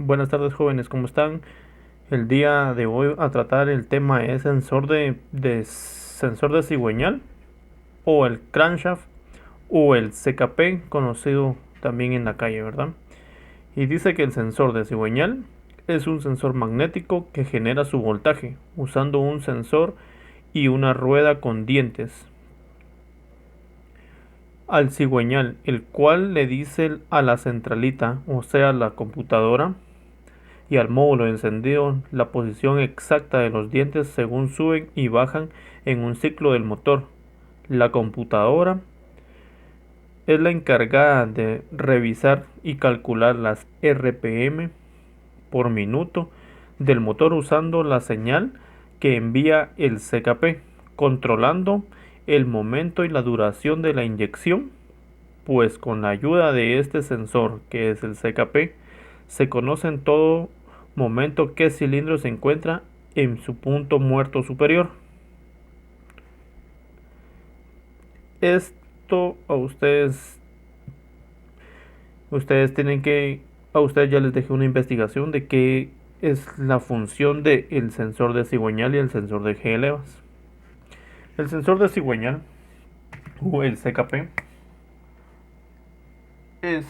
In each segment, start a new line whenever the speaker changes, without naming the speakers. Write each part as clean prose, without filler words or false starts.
Buenas tardes jóvenes, ¿cómo están? El día de hoy a tratar el tema es sensor de cigüeñal o el crankshaft o el CKP, conocido también en la calle, ¿verdad? Y dice que el sensor de cigüeñal es un sensor magnético que genera su voltaje usando un sensor y una rueda con dientes al cigüeñal, el cual le dice a la centralita, o sea, la computadora, y al módulo de encendido la posición exacta de los dientes según suben y bajan en un ciclo del motor. La computadora es la encargada de revisar y calcular las RPM por minuto del motor usando la señal que envía el CKP, controlando el momento y la duración de la inyección, pues con la ayuda de este sensor que es el CKP se conoce en todo momento qué cilindro se encuentra en su punto muerto superior. Esto ustedes tienen que, a ustedes ya les dejé una investigación de qué es la función del sensor de cigüeñal y el sensor de G-levas. El sensor de cigüeñal o el CKP es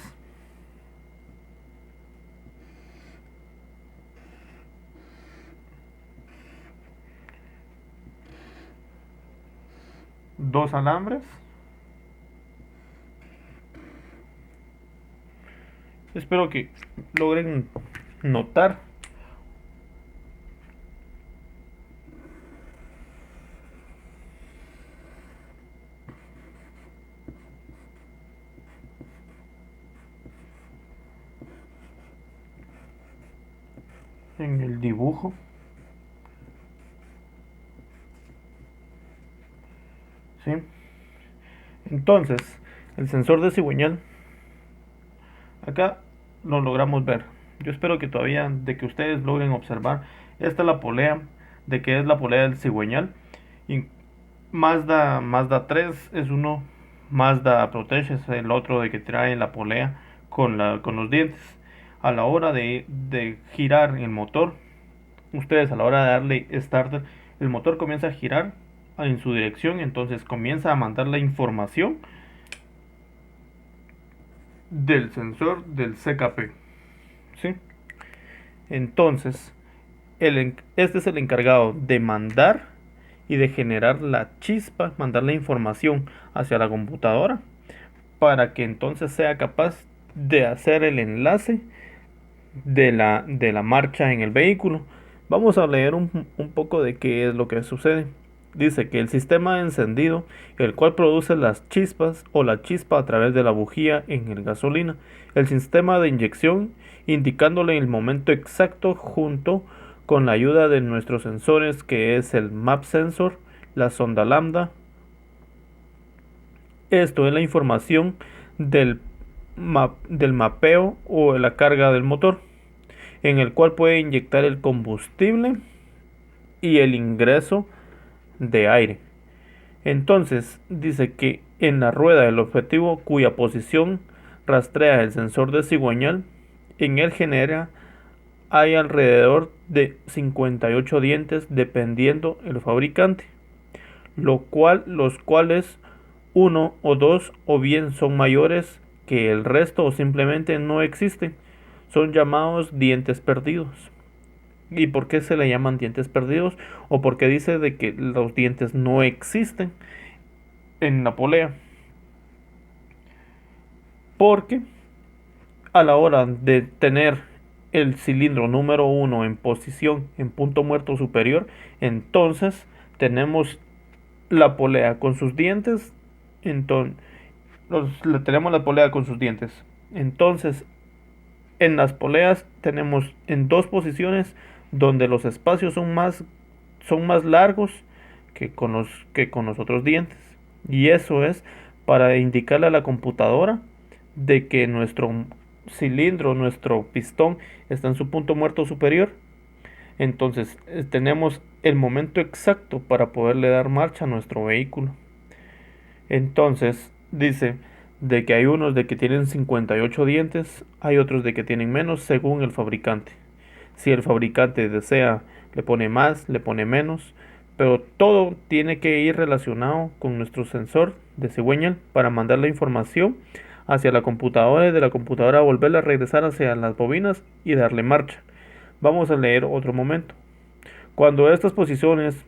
dos alambres. Espero que logren notar en el dibujo. ¿Sí? Entonces, el sensor de cigüeñal, acá lo logramos ver. Yo espero que todavía, de que ustedes logren observar. Esta es la polea, de que es la polea del cigüeñal. Y Mazda 3 es uno, Mazda Protege es el otro de que trae la polea con los dientes. A la hora de girar el motor, ustedes a la hora de darle starter, el motor comienza a girar en su dirección, entonces comienza a mandar la información del sensor del CKP, ¿sí? Entonces, este es el encargado de mandar y de generar la chispa, mandar la información hacia la computadora para que entonces sea capaz de hacer el enlace de la marcha en el vehículo. Vamos a leer un poco de qué es lo que sucede. Dice que el sistema de encendido, el cual produce las chispas o la chispa a través de la bujía en el gasolina, el sistema de inyección, indicándole el momento exacto junto con la ayuda de nuestros sensores, que es el map sensor, la sonda lambda. Esto es la información del, del mapeo o la carga del motor, en el cual puede inyectar el combustible y el ingreso de aire. Entonces dice que en la rueda del objetivo cuya posición rastrea el sensor de cigüeñal, en él genera hay alrededor de 58 dientes dependiendo el fabricante, los cuales uno o dos o bien son mayores que el resto o simplemente no existen. Son llamados dientes perdidos. ¿Y por qué se le llaman dientes perdidos? O porque dice de que los dientes no existen en la polea. Porque a la hora de tener el cilindro número uno en posición en punto muerto superior, entonces tenemos la polea con sus dientes. Entonces, tenemos la polea con sus dientes. Entonces, en las poleas tenemos en dos posiciones donde los espacios son más largos que con los otros dientes. Y eso es para indicarle a la computadora de que nuestro cilindro, nuestro pistón está en su punto muerto superior. Entonces tenemos el momento exacto para poderle dar marcha a nuestro vehículo. Entonces dice de que hay unos de que tienen 58 dientes, hay otros de que tienen menos según el fabricante. Si el fabricante desea, le pone más, le pone menos, pero todo tiene que ir relacionado con nuestro sensor de cigüeñal para mandar la información hacia la computadora y de la computadora volverla a regresar hacia las bobinas y darle marcha. Vamos a leer otro momento. Cuando estas posiciones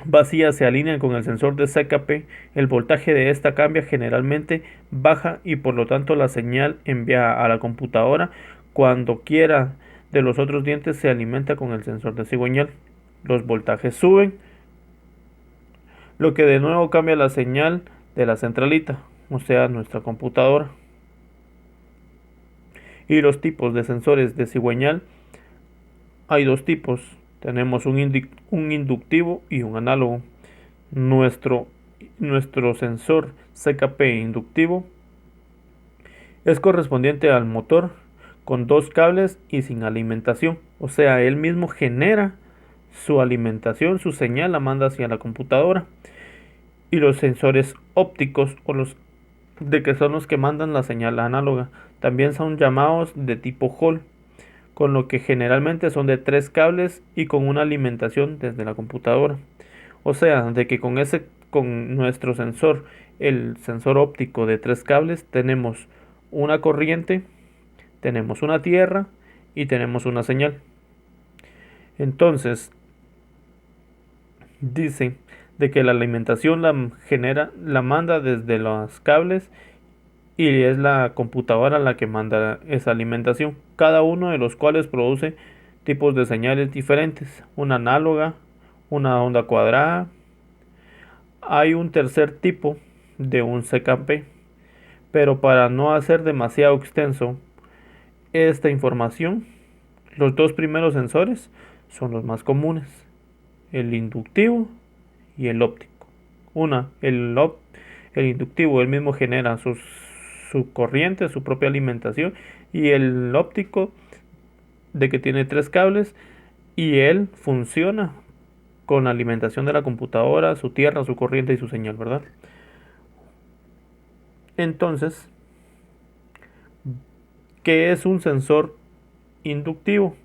vacías se alinean con el sensor de CKP, el voltaje de esta cambia, generalmente baja, y por lo tanto la señal enviada a la computadora cuando quiera de los otros dientes se alimenta con el sensor de cigüeñal. Los voltajes suben, lo que de nuevo cambia la señal de la centralita, o sea, nuestra computadora. Y los tipos de sensores de cigüeñal, hay dos tipos. Tenemos un inductivo y un análogo. Nuestro, nuestro sensor CKP inductivo es correspondiente al motor con dos cables y sin alimentación. O sea, él mismo genera su alimentación, su señal la manda hacia la computadora. Y los sensores ópticos, o los de que son los que mandan la señal análoga, también son llamados de tipo Hall, con lo que generalmente son de tres cables y con una alimentación desde la computadora. O sea, de que con nuestro sensor, el sensor óptico de tres cables, tenemos una corriente, tenemos una tierra y tenemos una señal. Entonces, dice de que la alimentación la manda desde los cables, y es la computadora la que manda esa alimentación, cada uno de los cuales produce tipos de señales diferentes, una análoga, una onda cuadrada. Hay un tercer tipo de un CKP, pero para no hacer demasiado extenso esta información, los dos primeros sensores son los más comunes, el inductivo y el óptico. El inductivo él mismo genera su corriente, su propia alimentación, y el óptico de que tiene tres cables y él funciona con la alimentación de la computadora, su tierra, su corriente y su señal, ¿verdad? Entonces, ¿qué es un sensor inductivo?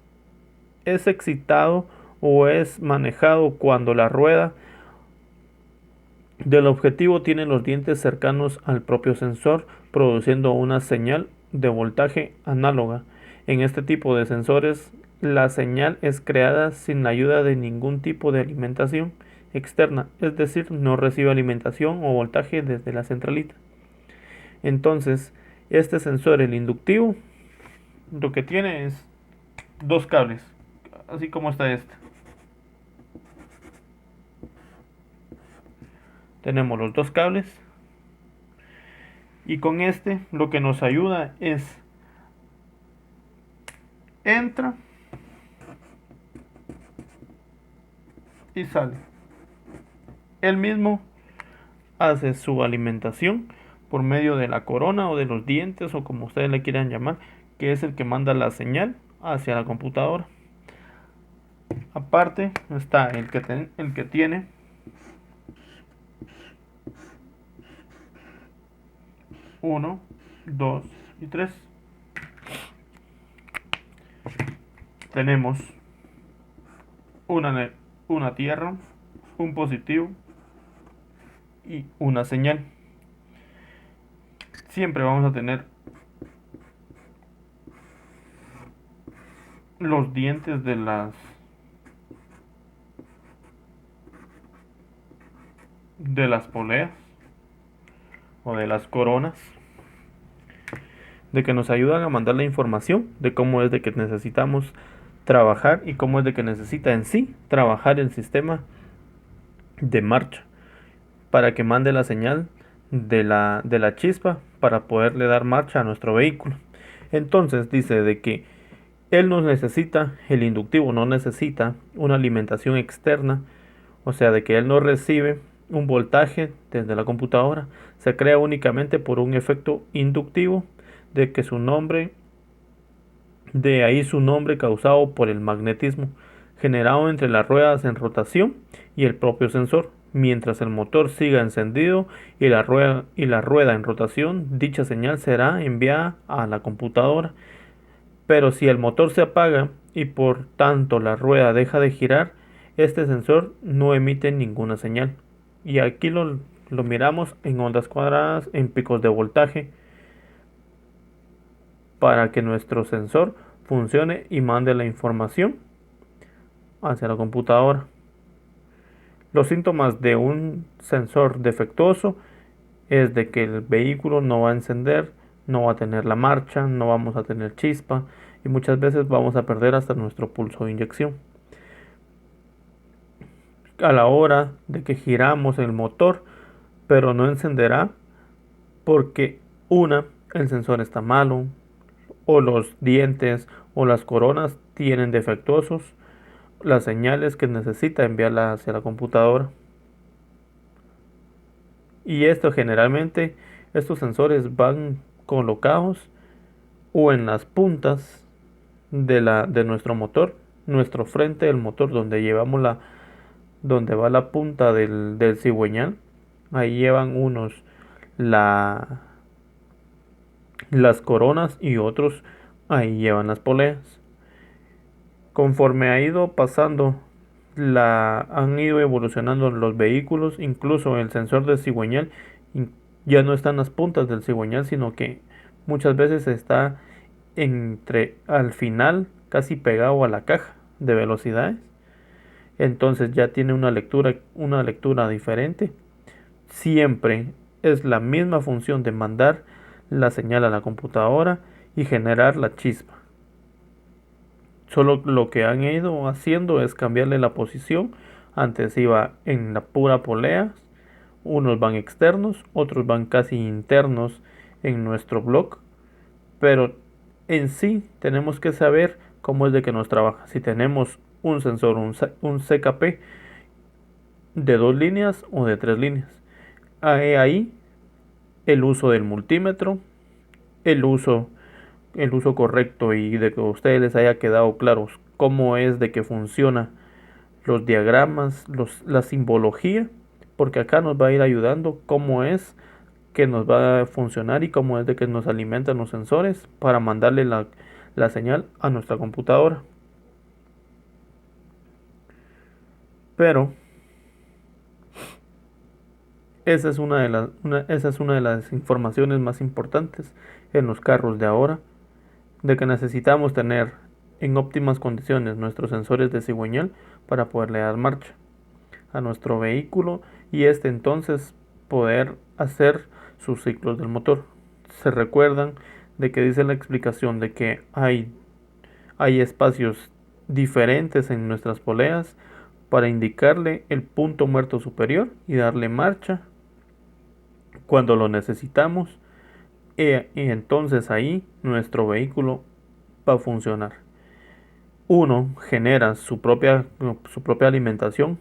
Es excitado o es manejado cuando la rueda del objetivo tiene los dientes cercanos al propio sensor, produciendo una señal de voltaje análoga. En este tipo de sensores, la señal es creada sin la ayuda de ningún tipo de alimentación externa, es decir, no recibe alimentación o voltaje desde la centralita. Entonces, este sensor, el inductivo, lo que tiene es dos cables, así como está este. Tenemos los dos cables, y con este lo que nos ayuda es entra y sale. Él mismo hace su alimentación por medio de la corona o de los dientes, o como ustedes le quieran llamar, que es el que manda la señal hacia la computadora. Aparte está el que tiene uno, dos y tres. Tenemos una tierra, un positivo y una señal. Siempre vamos a tener los dientes de las poleas o de las coronas, de que nos ayudan a mandar la información de cómo es de que necesitamos trabajar y cómo es de que necesita en sí trabajar el sistema de marcha para que mande la señal de la chispa para poderle dar marcha a nuestro vehículo. Entonces dice de que él no necesita, el inductivo no necesita una alimentación externa, o sea, de que él no recibe un voltaje desde la computadora, se crea únicamente por un efecto inductivo, de que su nombre, de ahí su nombre, causado por el magnetismo generado entre las ruedas en rotación y el propio sensor, Mientras el motor siga encendido y la rueda en rotación, dicha señal será enviada a la computadora. Pero si el motor se apaga y por tanto la rueda deja de girar, este sensor no emite ninguna señal. Y aquí lo miramos en ondas cuadradas, en picos de voltaje, para que nuestro sensor funcione y mande la información hacia la computadora. Los síntomas de un sensor defectuoso es de que el vehículo no va a encender, no va a tener la marcha, no vamos a tener chispa y muchas veces vamos a perder hasta nuestro pulso de inyección. A la hora de que giramos el motor, pero no encenderá porque el sensor está malo, o los dientes o las coronas tienen defectuosos las señales que necesita enviarla hacia la computadora. Y esto generalmente, estos sensores van colocados o en las puntas de nuestro motor, nuestro frente del motor, donde va la punta del cigüeñal. Ahí llevan unos las coronas y otros ahí llevan las poleas. Conforme ha ido pasando, han ido evolucionando los vehículos, incluso el sensor de cigüeñal ya no está en las puntas del cigüeñal, sino que muchas veces está al final, casi pegado a la caja de velocidades. Entonces ya tiene una lectura diferente. Siempre es la misma función de mandar la señal a la computadora y generar la chispa. Solo lo que han ido haciendo es cambiarle la posición. Antes iba en la pura polea, unos van externos, otros van casi internos en nuestro block, pero en sí tenemos que saber cómo es de que nos trabaja. Si tenemos un sensor, un CKP de 2 líneas o de 3 líneas. Ahí el uso del multímetro, el uso correcto y de que a ustedes les haya quedado claros cómo es de que funciona los diagramas, la simbología, porque acá nos va a ir ayudando cómo es que nos va a funcionar y cómo es de que nos alimentan los sensores para mandarle la señal a nuestra computadora. Pero esa es una de las informaciones más importantes en los carros de ahora, de que necesitamos tener en óptimas condiciones nuestros sensores de cigüeñal para poderle dar marcha a nuestro vehículo y entonces poder hacer sus ciclos del motor. Se recuerdan de que dice la explicación de que hay espacios diferentes en nuestras poleas para indicarle el punto muerto superior y darle marcha cuando lo necesitamos, y entonces ahí nuestro vehículo va a funcionar. Uno genera su propia alimentación.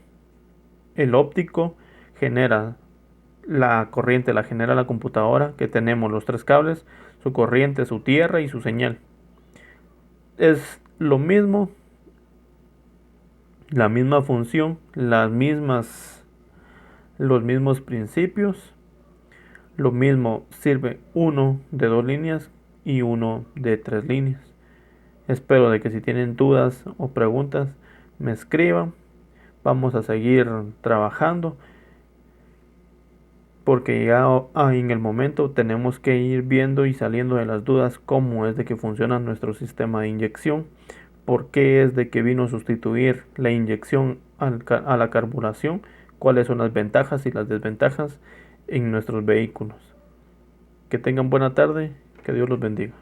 El óptico genera la corriente, la genera la computadora, que tenemos los 3 cables, su corriente, su tierra y su señal. Es lo mismo, la misma función, los mismos principios. Lo mismo sirve uno de 2 líneas y uno de 3 líneas. Espero de que si tienen dudas o preguntas me escriban. Vamos a seguir trabajando porque ya en el momento tenemos que ir viendo y saliendo de las dudas cómo es de que funciona nuestro sistema de inyección, por qué es de que vino a sustituir la inyección a la carburación, cuáles son las ventajas y las desventajas en nuestros vehículos. Que tengan buena tarde, que Dios los bendiga.